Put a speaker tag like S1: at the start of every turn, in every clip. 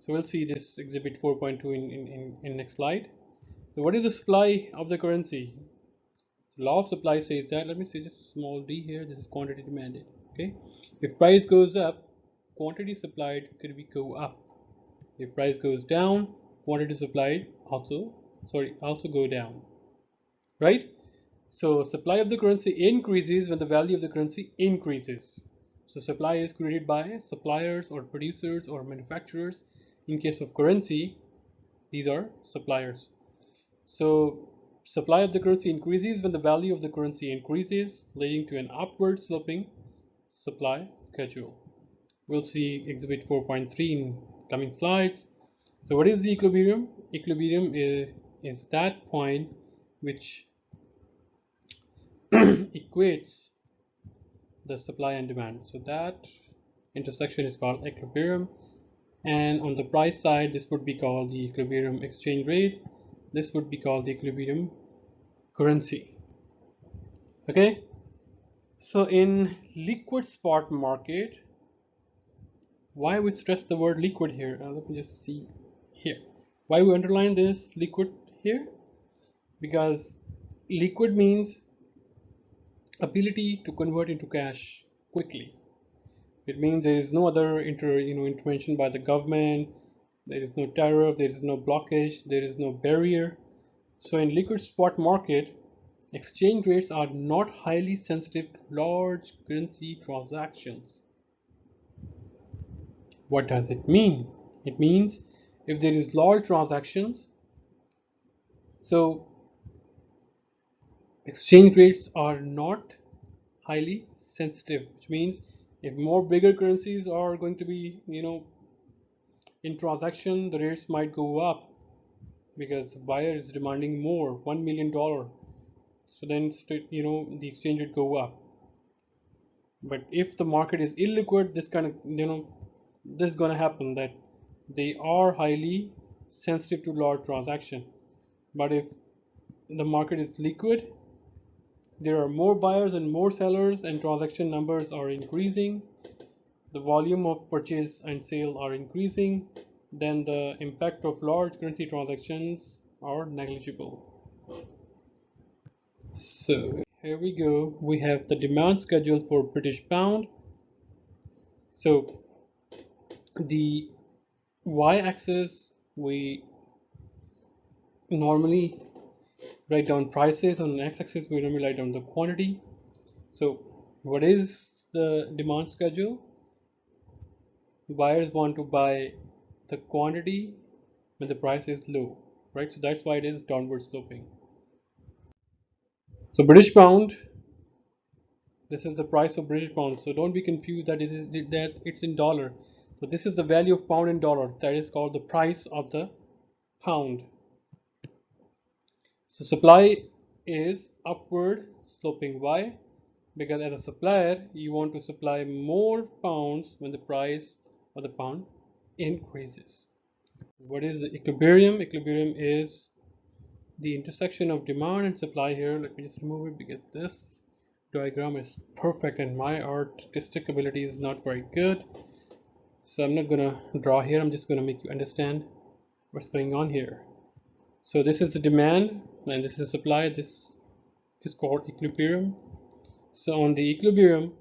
S1: So we'll see this exhibit 4.2 in next slide. So what is the supply of the currency? So law of supply says that, let me say just small d here, this is quantity demanded. Okay, if price goes up, quantity supplied could be go up. If price goes down, quantity supplied also go down, right? So supply of the currency increases when the value of the currency increases. So supply is created by suppliers or producers or manufacturers. In case of currency, these are suppliers. So supply of the currency increases when the value of the currency increases, leading to an upward sloping supply schedule. We'll see exhibit 4.3 in coming slides. So what is the equilibrium? Equilibrium is that point which equates the supply and demand. So that intersection is called equilibrium, and on the price side this would be called the equilibrium exchange rate. This would be called the equilibrium currency. Okay, so in liquid spot market, why we stress the word liquid here? Let me just see here why we underline this liquid here, because liquid means ability to convert into cash quickly. It means there is no other intervention by the government. There is no tariff, there is no blockage, there is no barrier. So in liquid spot market, exchange rates are not highly sensitive to large currency transactions. What does it mean? It means if there is large transactions, so exchange rates are not highly sensitive, which means if more bigger currencies are going to be in transaction, the rates might go up because the buyer is demanding more, $1 million. So then the exchange rate go up. But if the market is illiquid, this kind of this is gonna happen, that they are highly sensitive to large transaction. But if the market is liquid, there are more buyers and more sellers, and transaction numbers are increasing, the volume of purchase and sale are increasing, then the impact of large currency transactions are negligible. So here we go, we have the demand schedule for British pound. So the y-axis, we normally write down prices. On the x-axis we normally write down the quantity. So what is the demand schedule? Buyers want to buy the quantity when the price is low, right? So that's why it is downward sloping. So British pound, this is the price of British pound. So don't be confused that it's in dollar. So this is the value of pound in dollar. That is called the price of the pound. So supply is upward sloping. Why? Because as a supplier, you want to supply more pounds when the price of the pound increases. What is the equilibrium? Equilibrium is the intersection of demand and supply here. Let me just remove it because this diagram is perfect and my artistic ability is not very good. So I'm not gonna draw here, I'm just gonna make you understand what's going on here. So this is the demand and this is the supply. This is called equilibrium. So on the equilibrium,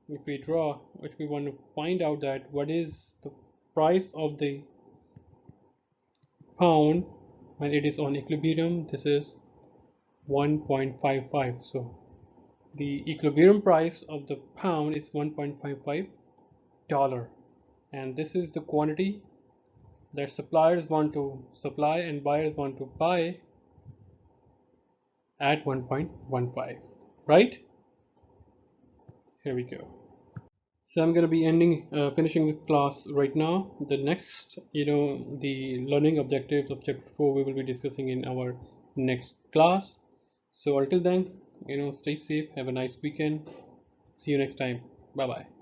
S1: if we draw, if we want to find out that what is the price of the pound when it is on equilibrium, this is 1.55. So the equilibrium price of the pound is $1.55, and this is the quantity that suppliers want to supply and buyers want to buy at 1.15, right? Here we go. So I'm going to be finishing the class right now. The next, the learning objectives of chapter 4 we will be discussing in our next class. So until then, stay safe, have a nice weekend. See you next time. Bye bye.